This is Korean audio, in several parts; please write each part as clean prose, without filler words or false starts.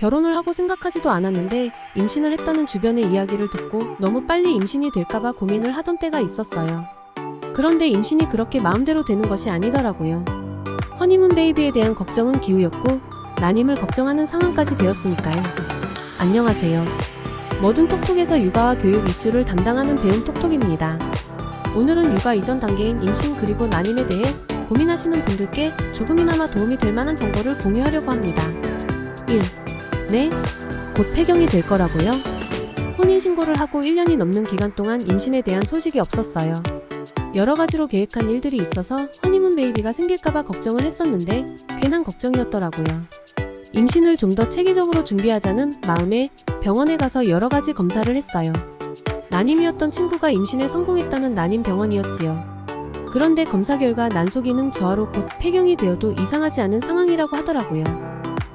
결혼을 하고 생각하지도 않았는데 임신을 했다는 주변의 이야기를 듣고 너무 빨리 임신이 될까봐 고민을 하던 때가 있었어요. 그런데 임신이 그렇게 마음대로 되는 것이 아니더라고요. 허니문 베이비에 대한 걱정은 기우였고 난임을 걱정하는 상황까지 되었으니까요. 안녕하세요. 뭐든 톡톡에서 육아와 교육 이슈를 담당하는 배움 톡톡입니다. 오늘은 육아 이전 단계인 임신 그리고 난임에 대해 고민하시는 분들께 조금이나마 도움이 될 만한 정보를 공유하려고 합니다. 1. 네? 곧 폐경이 될 거라고요? 혼인신고를 하고 1년이 넘는 기간 동안 임신에 대한 소식이 없었어요. 여러 가지로 계획한 일들이 있어서 허니문 베이비가 생길까봐 걱정을 했었는데 괜한 걱정이었더라고요. 임신을 좀 더 체계적으로 준비하자는 마음에 병원에 가서 여러 가지 검사를 했어요. 난임이었던 친구가 임신에 성공했다는 난임 병원이었지요. 그런데 검사 결과 난소기능 저하로 곧 폐경이 되어도 이상하지 않은 상황이라고 하더라고요.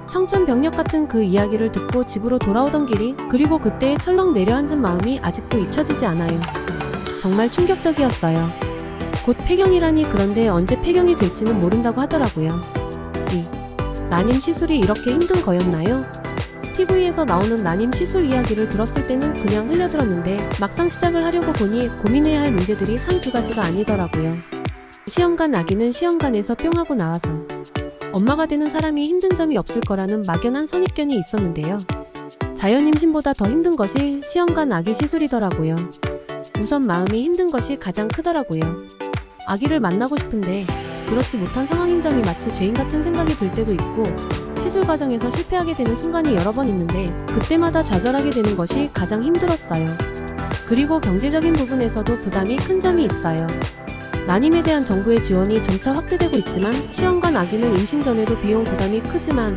청천벽력 같은 그 이야기를 듣고 집으로 돌아오던 길이 그리고 그때의 철렁 내려앉은 마음이 아직도 잊혀지지 않아요. 정말 충격적이었어요. 곧 폐경이라니. 그런데 언제 폐경이 될지는 모른다고 하더라고요. 2. 난임 시술이 이렇게 힘든 거였나요? TV에서 나오는 난임 시술 이야기를 들었을 때는 그냥 흘려들었는데 막상 시작을 하려고 보니 고민해야 할 문제들이 한두 가지가 아니더라고요. 시험관 아기는 시험관에서 뿅 하고 나와서 엄마가 되는 사람이 힘든 점이 없을 거라는 막연한 선입견이 있었는데요. 자연 임신보다 더 힘든 것이 시험관 아기 시술이더라고요. 우선 마음이 힘든 것이 가장 크더라고요. 아기를 만나고 싶은데 그렇지 못한 상황인 점이 마치 죄인 같은 생각이 들 때도 있고 시술 과정에서 실패하게 되는 순간이 여러 번 있는데 그때마다 좌절하게 되는 것이 가장 힘들었어요. 그리고 경제적인 부분에서도 부담이 큰 점이 있어요. 난임에 대한 정부의 지원이 점차 확대되고 있지만 시험관 아기는 임신 전에도 비용 부담이 크지만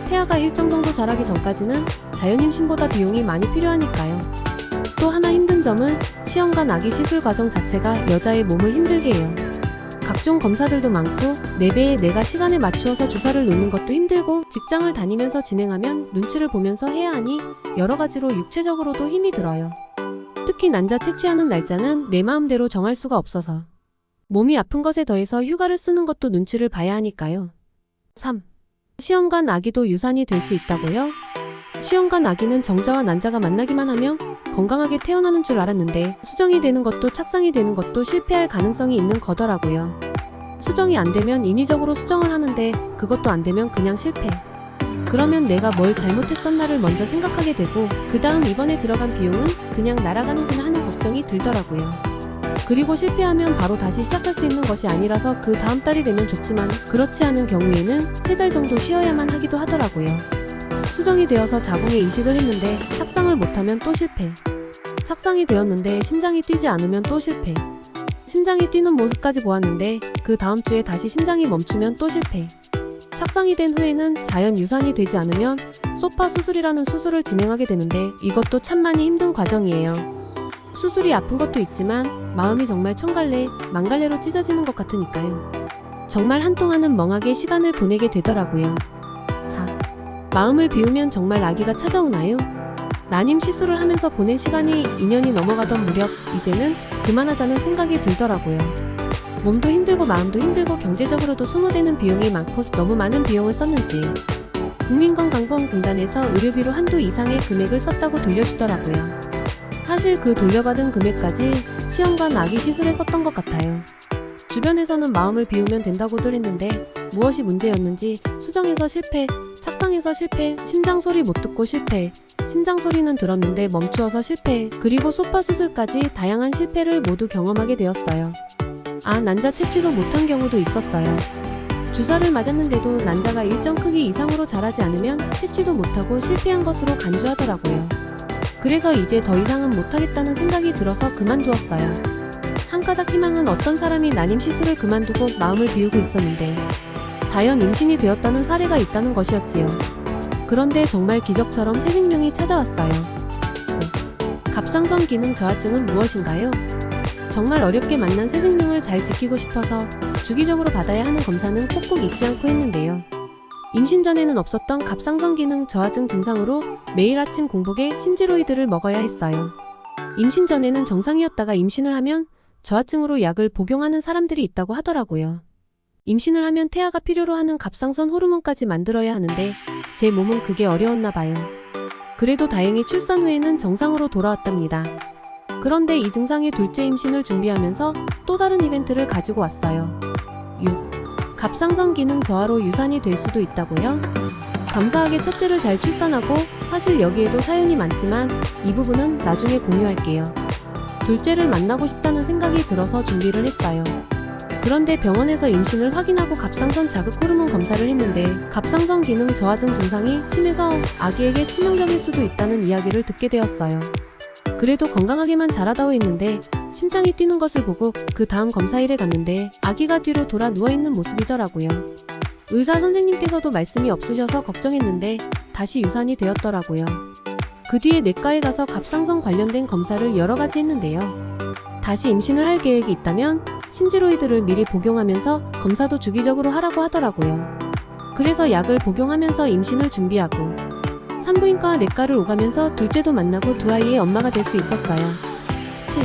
태아가 일정 정도 자라기 전까지는 자연 임신보다 비용이 많이 필요하니까요. 또 하나 힘든 점은 시험관 아기 시술 과정 자체가 여자의 몸을 힘들게 해요. 각종 검사들도 많고 4배의 내가 시간에 맞추어서 주사를 놓는 것도 힘들고 직장을 다니면서 진행하면 눈치를 보면서 해야 하니 여러 가지로 육체적으로도 힘이 들어요. 특히 난자 채취하는 날짜는 내 마음대로 정할 수가 없어서 몸이 아픈 것에 더해서 휴가를 쓰는 것도 눈치를 봐야 하니까요. 3. 시험관 아기도 유산이 될 수 있다고요? 시험관 아기는 정자와 난자가 만나기만 하면 건강하게 태어나는 줄 알았는데 수정이 되는 것도 착상이 되는 것도 실패할 가능성이 있는 거더라고요. 수정이 안 되면 인위적으로 수정을 하는데 그것도 안 되면 그냥 실패. 그러면 내가 뭘 잘못했었나를 먼저 생각하게 되고 그 다음 이번에 들어간 비용은 그냥 날아가는구나 하는 걱정이 들더라고요. 그리고 실패하면 바로 다시 시작할 수 있는 것이 아니라서 그 다음 달이 되면 좋지만 그렇지 않은 경우에는 3달 정도 쉬어야만 하기도 하더라고요. 수정이 되어서 자궁에 이식을 했는데 착상을 못하면 또 실패. 착상이 되었는데 심장이 뛰지 않으면 또 실패. 심장이 뛰는 모습까지 보았는데 그 다음 주에 다시 심장이 멈추면 또 실패. 착상이 된 후에는 자연 유산이 되지 않으면 소파 수술이라는 수술을 진행하게 되는데 이것도 참 많이 힘든 과정이에요. 수술이 아픈 것도 있지만 마음이 정말 천갈래, 만갈래로 찢어지는 것 같으니까요. 정말 한동안은 멍하게 시간을 보내게 되더라고요. 4. 마음을 비우면 정말 아기가 찾아오나요? 난임 시술을 하면서 보낸 시간이 2년이 넘어가던 무렵 이제는 그만하자는 생각이 들더라고요. 몸도 힘들고 마음도 힘들고 경제적으로도 소모되는 비용이 많고 너무 많은 비용을 썼는지 국민건강보험공단에서 의료비로 한도 이상의 금액을 썼다고 돌려주더라고요. 사실 그 돌려받은 금액까지 시험관 아기 시술에 썼던 것 같아요. 주변에서는 마음을 비우면 된다고들 했는데 무엇이 문제였는지 수정에서 실패, 착상에서 실패, 심장 소리 못 듣고 실패, 심장 소리는 들었는데 멈추어서 실패, 그리고 소파 수술까지 다양한 실패를 모두 경험하게 되었어요. 아, 난자 채취도 못한 경우도 있었어요. 주사를 맞았는데도 난자가 일정 크기 이상으로 자라지 않으면 채취도 못하고 실패한 것으로 간주하더라고요. 그래서 이제 더 이상은 못하겠다는 생각이 들어서 그만두었어요. 한 가닥 희망은 어떤 사람이 난임 시술을 그만두고 마음을 비우고 있었는데 자연 임신이 되었다는 사례가 있다는 것이었지요. 그런데 정말 기적처럼 새 생명이 찾아왔어요. 5. 갑상선 기능 저하증은 무엇인가요? 정말 어렵게 만난 새 생명을 잘 지키고 싶어서 주기적으로 받아야 하는 검사는 꼭꼭 잊지 않고 했는데요. 임신 전에는 없었던 갑상선 기능 저하증 증상으로 매일 아침 공복에 신제로이드를 먹어야 했어요. 임신 전에는 정상이었다가 임신을 하면 저하증으로 약을 복용하는 사람들이 있다고 하더라고요. 임신을 하면 태아가 필요로 하는 갑상선 호르몬까지 만들어야 하는데 제 몸은 그게 어려웠나 봐요. 그래도 다행히 출산 후에는 정상으로 돌아왔답니다. 그런데 이 증상의 둘째 임신을 준비하면서 또 다른 이벤트를 가지고 왔어요. 6. 갑상선 기능 저하로 유산이 될 수도 있다고요? 감사하게 첫째를 잘 출산하고 사실 여기에도 사연이 많지만 이 부분은 나중에 공유할게요. 둘째를 만나고 싶다는 생각이 들어서 준비를 했어요. 그런데 병원에서 임신을 확인하고 갑상선 자극 호르몬 검사를 했는데 갑상선 기능 저하증 증상이 심해서 아기에게 치명적일 수도 있다는 이야기를 듣게 되었어요. 그래도 건강하게만 자라다오 했는데 심장이 뛰는 것을 보고 그 다음 검사일에 갔는데 아기가 뒤로 돌아 누워있는 모습이더라고요. 의사 선생님께서도 말씀이 없으셔서 걱정했는데 다시 유산이 되었더라고요. 그 뒤에 내과에 가서 갑상선 관련된 검사를 여러 가지 했는데요. 다시 임신을 할 계획이 있다면 신지로이드를 미리 복용하면서 검사도 주기적으로 하라고 하더라고요. 그래서 약을 복용하면서 임신을 준비하고 산부인과와 내과를 오가면서 둘째도 만나고 두 아이의 엄마가 될 수 있었어요. 7.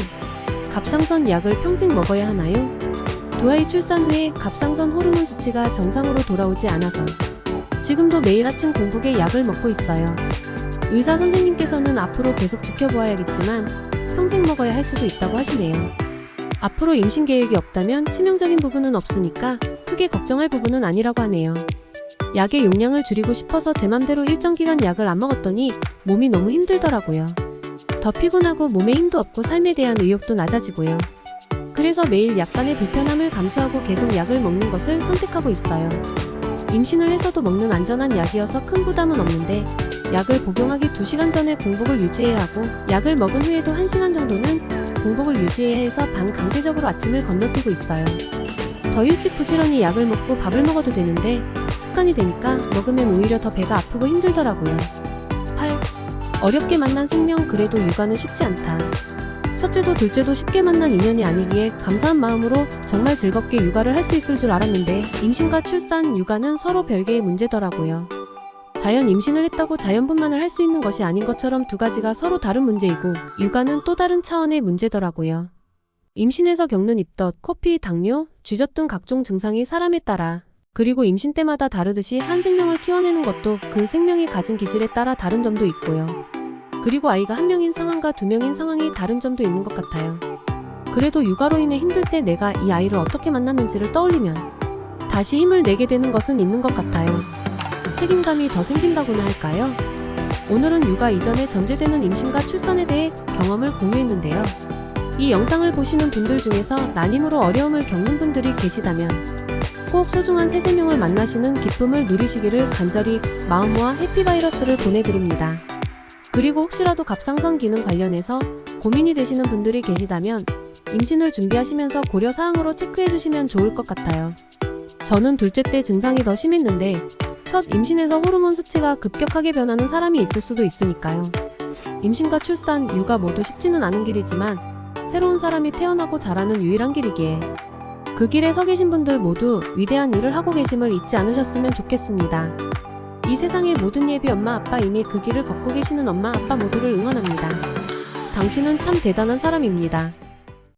갑상선 약을 평생 먹어야 하나요? 두 아이 출산 후에 갑상선 호르몬 수치가 정상으로 돌아오지 않아서 지금도 매일 아침 공복에 약을 먹고 있어요. 의사 선생님께서는 앞으로 계속 지켜보아야겠지만 평생 먹어야 할 수도 있다고 하시네요. 앞으로 임신 계획이 없다면 치명적인 부분은 없으니까 크게 걱정할 부분은 아니라고 하네요. 약의 용량을 줄이고 싶어서 제 맘대로 일정 기간 약을 안 먹었더니 몸이 너무 힘들더라고요. 더 피곤하고 몸에 힘도 없고 삶에 대한 의욕도 낮아지고요. 그래서 매일 약간의 불편함을 감수하고 계속 약을 먹는 것을 선택하고 있어요. 임신을 해서도 먹는 안전한 약이어서 큰 부담은 없는데 약을 복용하기 2시간 전에 공복을 유지해야 하고 약을 먹은 후에도 1시간 정도는 공복을 유지해야 해서 반강제적으로 아침을 건너뛰고 있어요. 더 일찍 부지런히 약을 먹고 밥을 먹어도 되는데 습관이 되니까 먹으면 오히려 더 배가 아프고 힘들더라고요. 8. 어렵게 만난 생명 그래도 육아는 쉽지 않다. 첫째도 둘째도 쉽게 만난 인연이 아니기에 감사한 마음으로 정말 즐겁게 육아를 할 수 있을 줄 알았는데 임신과 출산, 육아는 서로 별개의 문제더라고요. 자연 임신을 했다고 자연분만을 할 수 있는 것이 아닌 것처럼 두 가지가 서로 다른 문제이고 육아는 또 다른 차원의 문제더라고요. 임신에서 겪는 입덧, 코피, 당뇨, 쥐젖 등 각종 증상이 사람에 따라 그리고 임신 때마다 다르듯이 한 생명을 키워내는 것도 그 생명이 가진 기질에 따라 다른 점도 있고요. 그리고 아이가 한 명인 상황과 두 명인 상황이 다른 점도 있는 것 같아요. 그래도 육아로 인해 힘들 때 내가 이 아이를 어떻게 만났는지를 떠올리면 다시 힘을 내게 되는 것은 있는 것 같아요. 책임감이 더 생긴다고나 할까요? 오늘은 육아 이전에 전제되는 임신과 출산에 대해 경험을 공유했는데요. 이 영상을 보시는 분들 중에서 난임으로 어려움을 겪는 분들이 계시다면 꼭 소중한 새 생명을 만나시는 기쁨을 누리시기를 간절히 마음 모아 해피바이러스를 보내드립니다. 그리고 혹시라도 갑상선 기능 관련해서 고민이 되시는 분들이 계시다면 임신을 준비하시면서 고려사항으로 체크해주시면 좋을 것 같아요. 저는 둘째 때 증상이 더 심했는데 첫 임신에서 호르몬 수치가 급격하게 변하는 사람이 있을 수도 있으니까요. 임신과 출산, 육아 모두 쉽지는 않은 길이지만 새로운 사람이 태어나고 자라는 유일한 길이기에 그 길에 서 계신 분들 모두 위대한 일을 하고 계심을 잊지 않으셨으면 좋겠습니다. 이 세상의 모든 예비 엄마 아빠 이미 그 길을 걷고 계시는 엄마 아빠 모두를 응원합니다. 당신은 참 대단한 사람입니다.